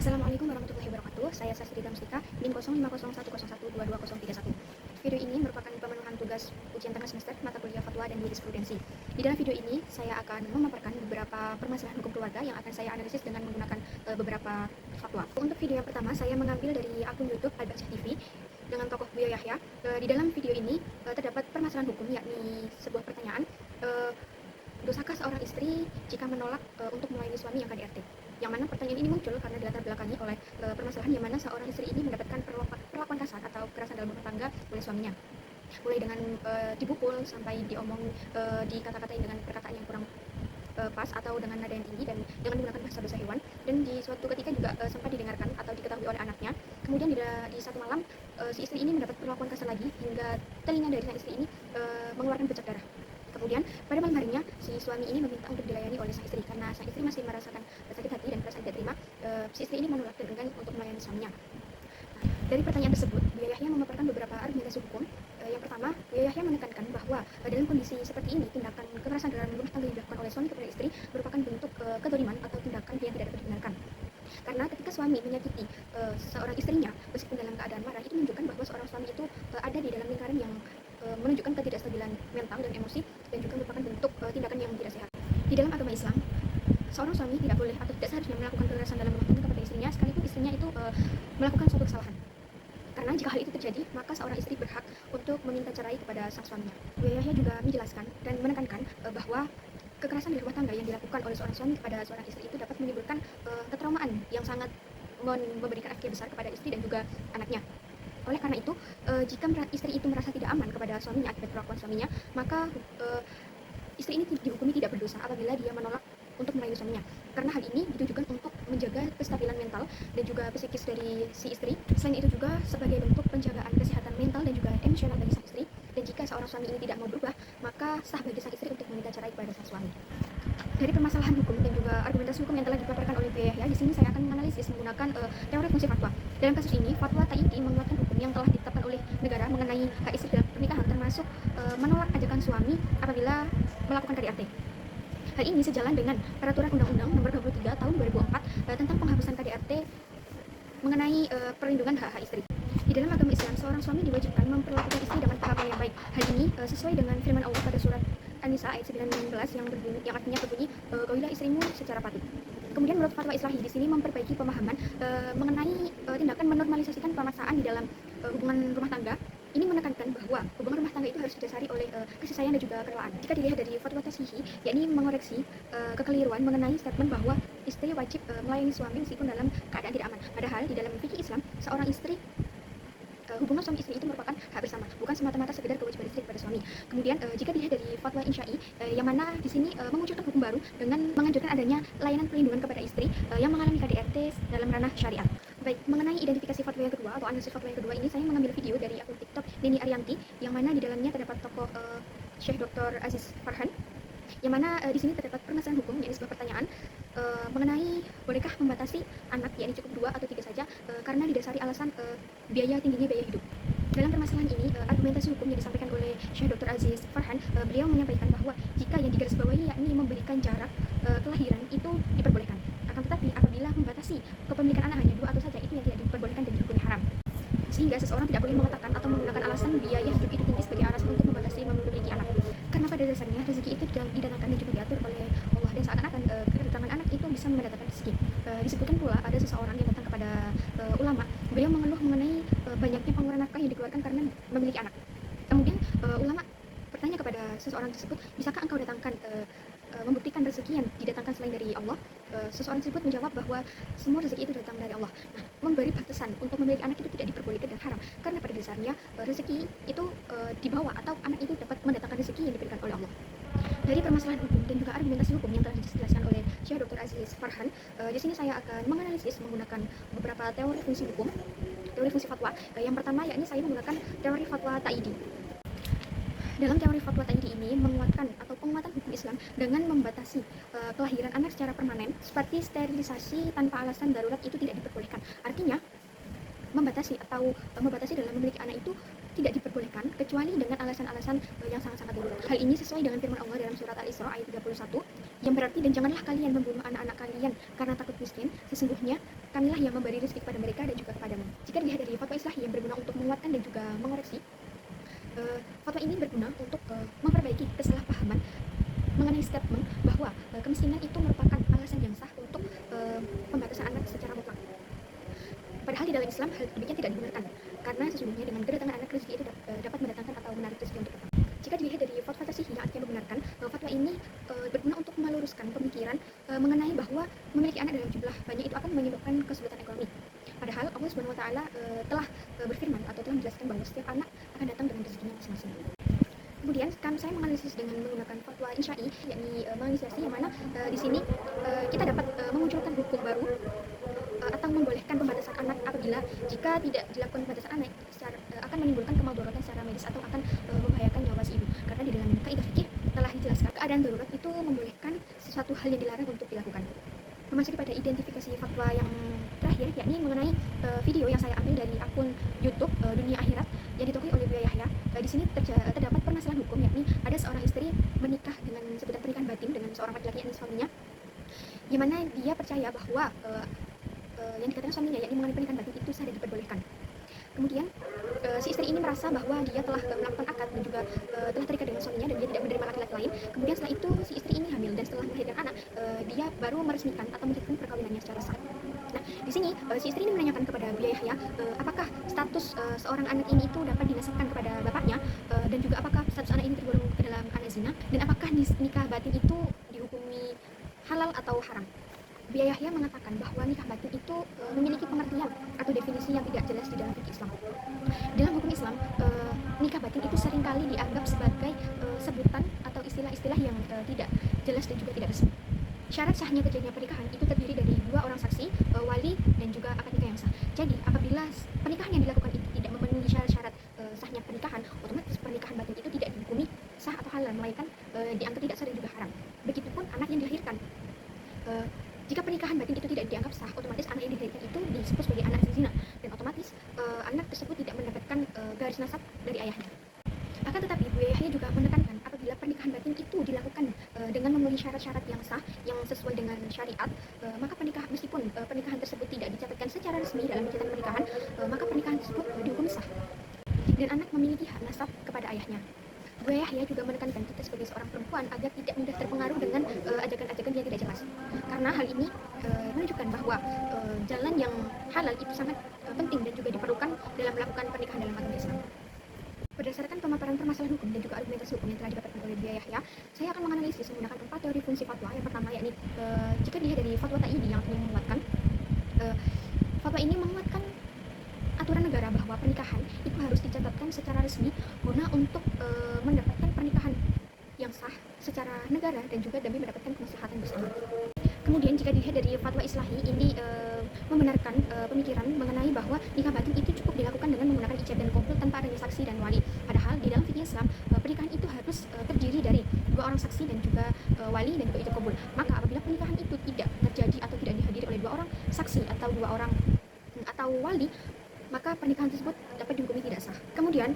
Assalamualaikum warahmatullahi wabarakatuh. Saya Sastri Damstika, NIM 050101222031. Video ini merupakan pemenuhan tugas ujian tengah semester mata kuliah Fatwa dan Jurisprudensi. Di dalam video ini, saya akan memaparkan beberapa permasalahan hukum keluarga yang akan saya analisis dengan menggunakan beberapa fatwa. Untuk video yang pertama, saya mengambil dari akun YouTube Al-Basyah TV dengan tokoh Buya Yahya. Di dalam video ini terdapat permasalahan hukum, yakni sebuah pertanyaan, dosakah seorang istri jika menolak untuk melayani suami yang KDRT? Yang mana pertanyaan ini muncul karena dilatar belakangi oleh permasalahan yang mana seorang istri ini mendapatkan perlakuan kasar atau kekerasan dalam rumah tangga oleh suaminya, mulai dengan dipukul sampai diomong, dikata-katain dengan perkataan yang kurang pas atau dengan nada yang tinggi dan dengan menggunakan bahasa hewan. Dan di suatu ketika juga sempat didengarkan atau diketahui oleh anaknya. Kemudian di satu malam si istri ini mendapat perlakuan kasar lagi hingga telinga dari sang istri ini mengeluarkan bercak darah. Kemudian pada malam harinya si suami ini meminta untuk dilayani oleh sang istri karena sang istri masih merasakan sakit hati dan perasaan tidak terima. Si istri ini menolak dan enggan untuk melayani suaminya. Dari pertanyaan tersebut, Buya Yahya memaparkan beberapa argumentasi hukum. Yang pertama, Buya Yahya menekankan bahwa dalam kondisi seperti ini, tindakan kekerasan dalam rumah tangga yang dilakukan oleh suami kepada istri merupakan bentuk kedoliman atau tindakan yang tidak dapat dibenarkan. Karena ketika suami menyakiti seorang istrinya meskipun dalam keadaan marah, itu menunjukkan bahwa seorang suami itu ada di dalam lingkaran yang menunjukkan ketidakstabilan mental dan emosi, dan juga merupakan bentuk tindakan yang tidak sehat. Di dalam agama Islam, seorang suami tidak boleh atau tidak seharusnya melakukan kekerasan dalam rumah tangga kepada istrinya sekalipun istrinya itu melakukan suatu kesalahan. Karena jika hal itu terjadi, maka seorang istri berhak untuk meminta cerai kepada sang suaminya. Buya Yahya juga menjelaskan dan menekankan bahwa kekerasan di rumah tangga yang dilakukan oleh seorang suami kepada seorang istri itu dapat menimbulkan ketraumaan yang sangat memberikan efek besar kepada istri dan juga anaknya. Oleh karena itu, jika istri itu merasa tidak aman kepada suaminya akibat perlakuan suaminya, maka istri ini dihukumi tidak berdosa apabila dia menolak untuk melayani suaminya. Karena hal ini ditujukan untuk menjaga kestabilan mental dan juga psikis dari si istri. Selain itu juga sebagai bentuk penjagaan kesehatan mental dan juga emosional bagi sang istri. Dan jika seorang suami ini tidak mau berubah, maka sah bagi sang istri untuk meminta cerai kepada sang suami. Dari permasalahan hukum dan juga argumentasi hukum yang telah dipaparkan oleh Buya Yahya, di sini saya akan menganalisis menggunakan teori fungsi fatwa. Dalam kasus ini, fatwa TAID menguatkan hukum yang telah ditetapkan oleh negara mengenai hak istri dalam pernikahan, termasuk menolak ajakan suami apabila melakukan KDRT. Hal ini sejalan dengan Peraturan Undang-Undang Nomor 23 Tahun 2004 tentang penghapusan KDRT mengenai perlindungan hak-hak istri. Di dalam agama Islam, seorang suami diwajibkan memperlakukan istri dengan perlakuan yang baik. Hal ini sesuai dengan firman Allah pada surat An-Nisa ayat 19 yang artinya berbunyi, "Kaulilah istrimu secara patuh." Kemudian menurut fatwa Islahi di sini memperbaiki pemahaman mengenai tindakan menormalisasikan pemaksaan di dalam hubungan rumah tangga. Ini menekankan bahwa hubungan rumah tangga itu harus didasari oleh kasih sayang dan juga kerelaan. Jika dilihat dari fatwa Tashihi, yakni mengoreksi kekeliruan mengenai statement bahwa istri wajib melayani suami meskipun dalam keadaan tidak aman. Padahal di dalam fikih Islam, seorang istri hubungan suami istri itu merupakan hak bersama, bukan semata-mata sekedar kewajiban istri kepada suami. Kemudian jika dilihat dari fatwa Insyai, yang mana di sini memunculkan hukum baru dengan menganjurkan adanya layanan perlindungan kepada istri yang mengalami KDRT dalam ranah syariat. Baik, mengenai identifikasi fatwa yang kedua atau analisis fatwa yang kedua ini, saya mengambil video dari akun TikTok Nini Arianti, yang mana di dalamnya terdapat tokoh Syekh Dr. Aziz Farhan, yang mana di sini terdapat permasalahan hukum, yakni sebuah pertanyaan mengenai bolehkah membatasi anak, yakni cukup 2 atau 3 saja karena didasari alasan tingginya biaya hidup. Dalam permasalahan ini, argumentasi hukum yang disampaikan oleh Syekh Dr. Aziz Farhan, beliau menyampaikan bahwa jika yang digarisbawahi yakni memberikan jarak kelahiran itu diperbolehkan. Akan tetapi apabila membatasi kepemilikan anak hanya 2 atau saja, itu yang tidak diperbolehkan dan dihukumi haram. Sehingga seseorang tidak boleh mengatakan atau menggunakan alasan biaya hidup itu tinggi sebagai alasan untuk membatasi memiliki anak. Karena pada dasarnya rezeki itu didatangkan dan juga diatur oleh Allah, dan seakan-akan kedatangan anak itu bisa mendatangkan rezeki. Disebutkan pula ada seseorang yang datang kepada ulama, beliau mengeluh mengenai banyaknya pengeluaran nafkah yang dikeluarkan karena memiliki anak. Kemudian ulama bertanya kepada seseorang tersebut, bisakah engkau datangkan membuktikan rezeki yang didatangkan selain dari Allah? Seseorang tersebut menjawab bahwa semua rezeki itu datang dari Allah. Nah, memberi batasan untuk memiliki anak itu tidak diperbolehkan dan haram, karena pada dasarnya rezeki itu dibawa atau anak itu dapat mendatangkan rezeki yang diberikan oleh Allah. Dari permasalahan hukum dan juga argumentasi hukum yang telah dijelaskan oleh Syekh Dr. Aziz Farhan, di sini saya akan menganalisis menggunakan beberapa teori fungsi hukum, teori fungsi fatwa. Yang pertama yakni saya menggunakan teori fatwa Taidi. Dalam teori fatwa Taidi ini menguatkan atau penguatan hukum Islam dengan membatasi kelahiran anak secara permanen, seperti sterilisasi tanpa alasan darurat itu tidak diperbolehkan. Artinya membatasi dalam memiliki anak itu tidak diperbolehkan kecuali dengan alasan-alasan yang sangat-sangat darurat. Hal ini sesuai dengan firman Allah dalam surat Al-Isra ayat 31 yang berarti, dan janganlah kalian membunuh anak-anak kalian karena takut miskin, sesungguhnya kamilah yang memberi rezeki kepada mereka dan juga kepadamu. Jika dilihat dari fatwa Islahi yang berguna untuk menguatkan dan juga mengoreksi, fatwa ini berguna untuk memperbaiki kesalahpahaman mengenai statement bahwa kemiskinan itu merupakan alasan yang sah untuk pembatasan anak secara mutlak. Padahal di dalam Islam hal demikian tidak dibenarkan, karena sesungguhnya dengan kedatangan anak rezeki itu dapat mendatangkan atau menarik rezeki untuk kita. Jika dilihat dari fatwa tasihih yang artinya membenarkan, fatwa ini berguna untuk meluruskan pemikiran mengenai bahwa memiliki anak dalam jumlah banyak itu akan menyebabkan kesulitan ekonomi. Padahal Allah Subhanahu wa taala telah berfirman atau telah menjelaskan bahwa setiap anak akan datang dengan rezekinya masing-masing. Kemudian saya menganalisis dengan menggunakan fatwa Insyai, yakni menganalisis yang mana di sini kita dapat memunculkan hukum baru atau membolehkan pembatasan anak apabila jika tidak dilakukan pembatasan anak akan menimbulkan kemadharatan secara medis atau akan membahayakan nyawa si ibu. Karena di dalam kaidah fikih telah dijelaskan keadaan darurat itu membolehkan sesuatu hal yang dilarang untuk dilakukan. Memasuki pada identifikasi fatwa yang terakhir, yakni mengenai video yang saya ambil dari akun YouTube Dunia Akhirat yang ditokohi oleh Buya Yahya. Di sini terdapat permasalahan hukum, yakni ada seorang istri menikah dengan sebutan pernikahan batin dengan seorang laki-laki, yakni suaminya, yang mana dia percaya bahwa yang dikatakan suaminya, yakni mengenai pernikahan batin itu sah dan diperbolehkan. Kemudian si istri ini merasa bahwa dia telah melakukan akad dan juga telah terikat dengan suaminya dan dia tidak menerima laki-laki lain. Kemudian setelah itu si istri ini hamil, dan setelah melahirkan anak dia baru meresmikan atau menjadikan perkawinannya secara sah. Nah, di sini si istri ini menanyakan kepada Buya Yahya apakah status seorang anak ini itu dapat dinasabkan kepada bapaknya, dan juga apakah status anak ini tergolong ke dalam anak zina, dan apakah nikah batin itu dihukumi halal atau haram. Buya Yahya mengatakan bahwa nikah batin itu memiliki pengertian atau definisi yang tidak jelas di dalam fikih Islam. Dalam hukum Islam, nikah batin itu seringkali dianggap sebagai sebutan atau istilah-istilah yang tidak jelas dan juga tidak resmi. Syarat sahnya terjadinya pernikahan itu terdiri dari dua orang saksi, wali, dan juga akad nikah yang sah. Jadi apabila pernikahan yang dilakukan itu tidak memenuhi syarat-syarat sahnya pernikahan, otomatis pernikahan batin itu tidak dihukumi sah atau halal, melainkan dianggap tidak sah dan juga haram. Begitupun anak yang dilahirkan. Jika pernikahan batin itu tidak dianggap sah, otomatis anak yang dilahirkan itu disebut sebagai anak zina, dan otomatis anak tersebut tidak mendapatkan garis nasab dari ayahnya. Akan tetapi Buya Yahya juga menekankan apabila pernikahan batin itu dilakukan dengan memenuhi syarat-syarat yang sah, yang sesuai dengan syariat, maka meskipun pernikahan tersebut tidak dicatatkan secara resmi dalam catatan pernikahan, maka pernikahan tersebut dihukum sah dan anak memiliki hak nasab kepada ayahnya. Buya Yahya juga menekankan kita sebagai seorang perempuan agar tidak mudah terpengaruh dengan ajakan-ajakan yang tidak jelas, karena hal ini menunjukkan bahwa jalan yang halal itu sangat penting dan juga diperlukan dalam melakukan pernikahan dalam agama Islam. Berdasarkan pemaparan permasalahan hukum dan juga argumentasi hukum yang telah didapatkan oleh Buya Yahya, saya akan menganalisis menggunakan 4 teori fungsi fatwa. Yang pertama, yakni jika dilihat dari fatwa Taidi yang artinya menguatkan, fatwa ini menguatkan aturan negara bahwa pernikahan itu harus dicatatkan secara resmi guna untuk mendapatkan pernikahan yang sah secara negara dan juga demi mendapatkan kemaslahatan bersama. Kemudian jika dilihat dari fatwa Islahi, ini membenarkan pemikiran mengenai bahwa nikah batin itu cukup dilakukan dengan menggunakan ijab dan qabul tanpa adanya saksi dan wali. Padahal di dalam fikih Islam pernikahan itu harus terdiri dari dua orang saksi dan juga wali dan juga ijab qabul. Maka apabila pernikahan itu tidak terjadi atau tidak dihadiri oleh dua orang saksi atau dua orang atau wali, maka pernikahan tersebut dapat dihukumi tidak sah. Kemudian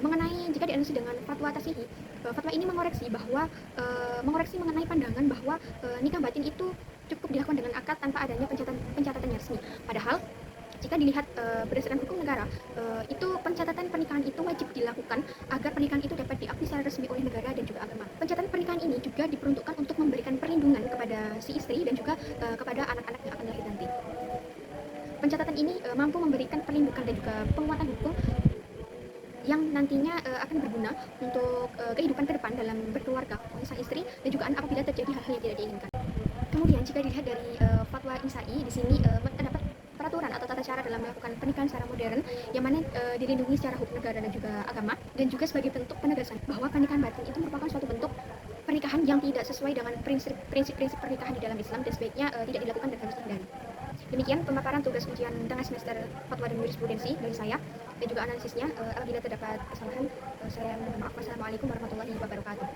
mengenai jika dianalisis dengan fatwa tasihih, fatwa ini mengoreksi mengenai pandangan bahwa nikah batin itu cukup dilakukan dengan akad tanpa adanya pencatatan yang resmi. Padahal jika dilihat berdasarkan hukum negara, itu pencatatan pernikahan itu wajib dilakukan agar pernikahan itu dapat diakui secara resmi oleh negara dan juga agama. Pencatatan pernikahan ini juga diperuntukkan untuk memberikan perlindungan kepada si istri dan juga kepada anak-anak yang akan lahir nanti. Pencatatan ini mampu memberikan perlindungan dan juga penguatan hukum yang nantinya akan berguna untuk kehidupan ke depan dalam berkeluarga sang istri dan juga anak apabila terjadi hal-hal yang tidak diinginkan. Kemudian jika dilihat dari fatwa Insyai, di sini terdapat peraturan atau tata cara dalam melakukan pernikahan secara modern yang mana dilindungi secara hukum negara dan juga agama, dan juga sebagai bentuk penegasan bahwa pernikahan batin itu merupakan suatu bentuk pernikahan yang tidak sesuai dengan prinsip-prinsip pernikahan di dalam Islam dan sebaiknya tidak dilakukan dan harus dihindari. Demikian pemaparan tugas ujian tengah semester fatwa dan jurisprudensi dari saya dan juga analisisnya. Apabila terdapat kesalahan, saya mohon maaf. Wassalamualaikum warahmatullahi wabarakatuh.